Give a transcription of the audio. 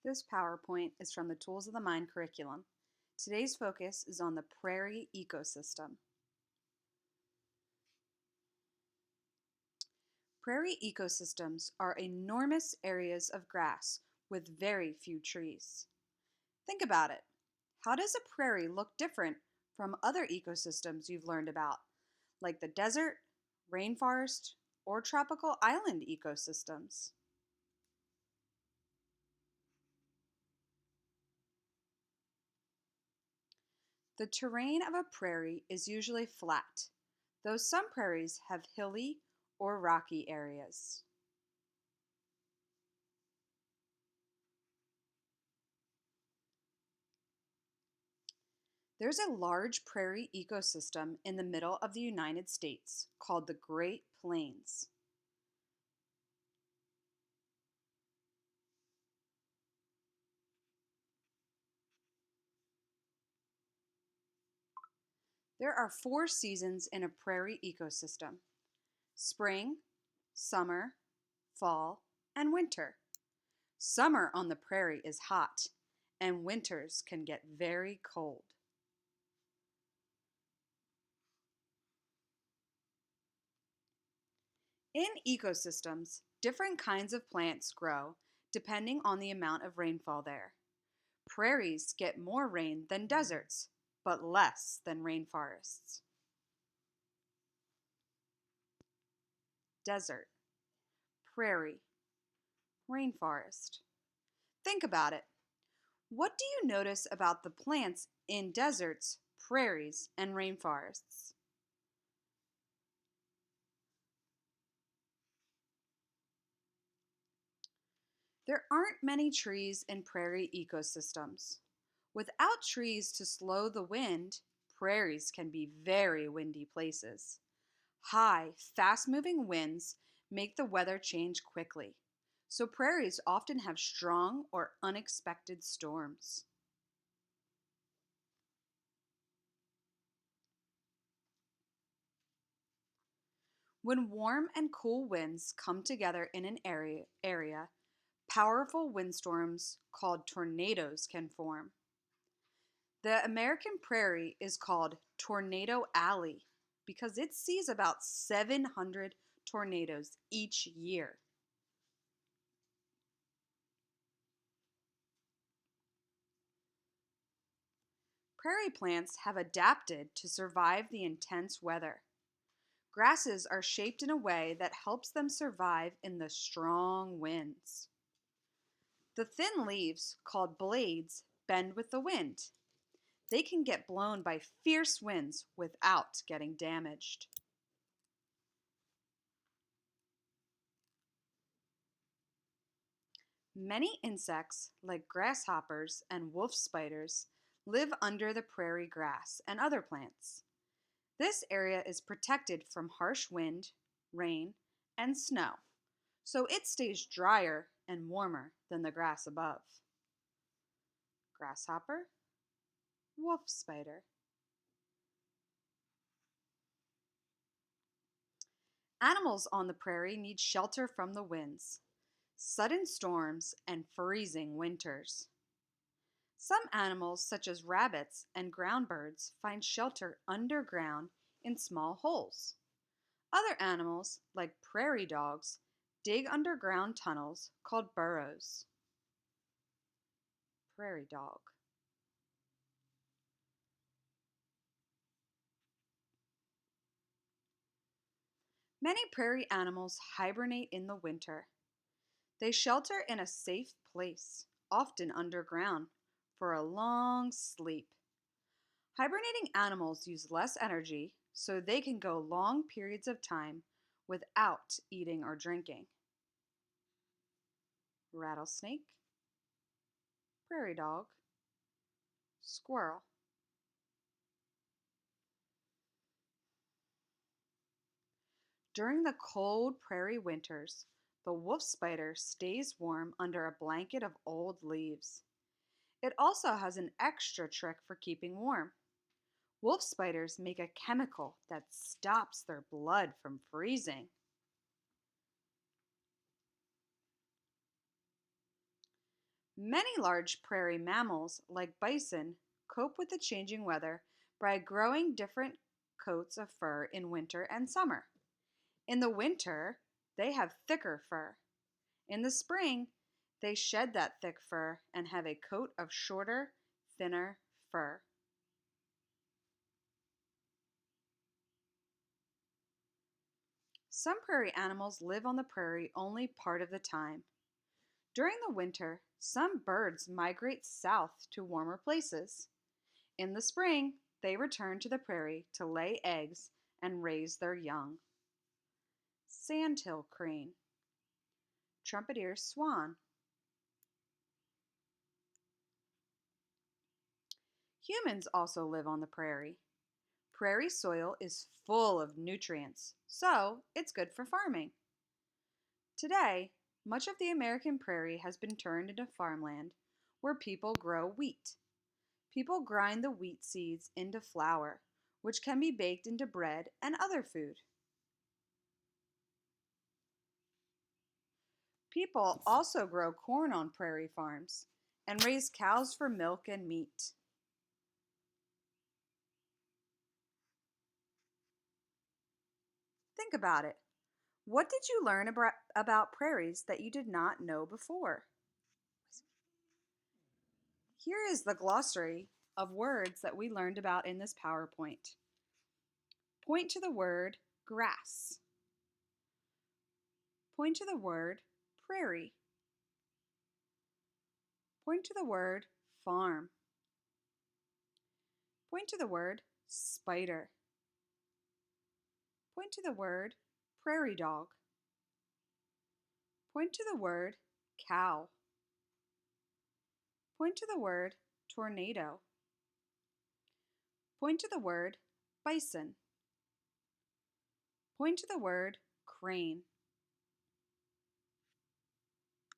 This PowerPoint is from the Tools of the Mind curriculum. Today's focus is on the prairie ecosystem. Prairie ecosystems are enormous areas of grass with very few trees. Think about it. How does a prairie look different from other ecosystems you've learned about, like the desert, rainforest, or tropical island ecosystems? The terrain of a prairie is usually flat, though some prairies have hilly or rocky areas. There's a large prairie ecosystem in the middle of the United States called the Great Plains. There are 4 seasons in a prairie ecosystem: spring, summer, fall, and winter. Summer on the prairie is hot, and winters can get very cold. In ecosystems, different kinds of plants grow depending on the amount of rainfall there. Prairies get more rain than deserts, but less than rainforests. Desert, prairie, rainforest. Think about it. What do you notice about the plants in deserts, prairies, and rainforests? There aren't many trees in prairie ecosystems. Without trees to slow the wind, prairies can be very windy places. High, fast moving winds make the weather change quickly, so prairies often have strong or unexpected storms. When warm and cool winds come together in an area, powerful windstorms called tornadoes can form. The American prairie is called Tornado Alley because it sees about 700 tornadoes each year. Prairie plants have adapted to survive the intense weather. Grasses are shaped in a way that helps them survive in the strong winds. The thin leaves, called blades, bend with the wind. They can get blown by fierce winds without getting damaged. Many insects, like grasshoppers and wolf spiders, live under the prairie grass and other plants. This area is protected from harsh wind, rain, and snow, so it stays drier and warmer than the grass above. Grasshopper, wolf spider. Animals on the prairie need shelter from the winds, sudden storms, and freezing winters. Some animals, such as rabbits and ground birds, find shelter underground in small holes. Other animals, like prairie dogs, dig underground tunnels called burrows. Prairie dog. Many prairie animals hibernate in the winter. They shelter in a safe place, often underground, for a long sleep. Hibernating animals use less energy, so they can go long periods of time without eating or drinking. Rattlesnake, prairie dog, squirrel. During the cold prairie winters, the wolf spider stays warm under a blanket of old leaves. It also has an extra trick for keeping warm. Wolf spiders make a chemical that stops their blood from freezing. Many large prairie mammals, like bison, cope with the changing weather by growing different coats of fur in winter and summer. In the winter, they have thicker fur. In the spring, they shed that thick fur and have a coat of shorter, thinner fur. Some prairie animals live on the prairie only part of the time. During the winter, some birds migrate south to warmer places. In the spring, they return to the prairie to lay eggs and raise their young. Sandhill crane, trumpeter swan. Humans also live on the prairie. Prairie soil is full of nutrients, so it's good for farming. Today, much of the American prairie has been turned into farmland where people grow wheat. People grind the wheat seeds into flour, which can be baked into bread and other food. People also grow corn on prairie farms and raise cows for milk and meat. Think about it. What did you learn about prairies that you did not know before? Here is the glossary of words that we learned about in this PowerPoint. Point to the word grass. Point to the word prairie. Point to the word farm. Point to the word spider. Point to the word prairie dog. Point to the word cow. Point to the word tornado. Point to the word bison. Point to the word crane.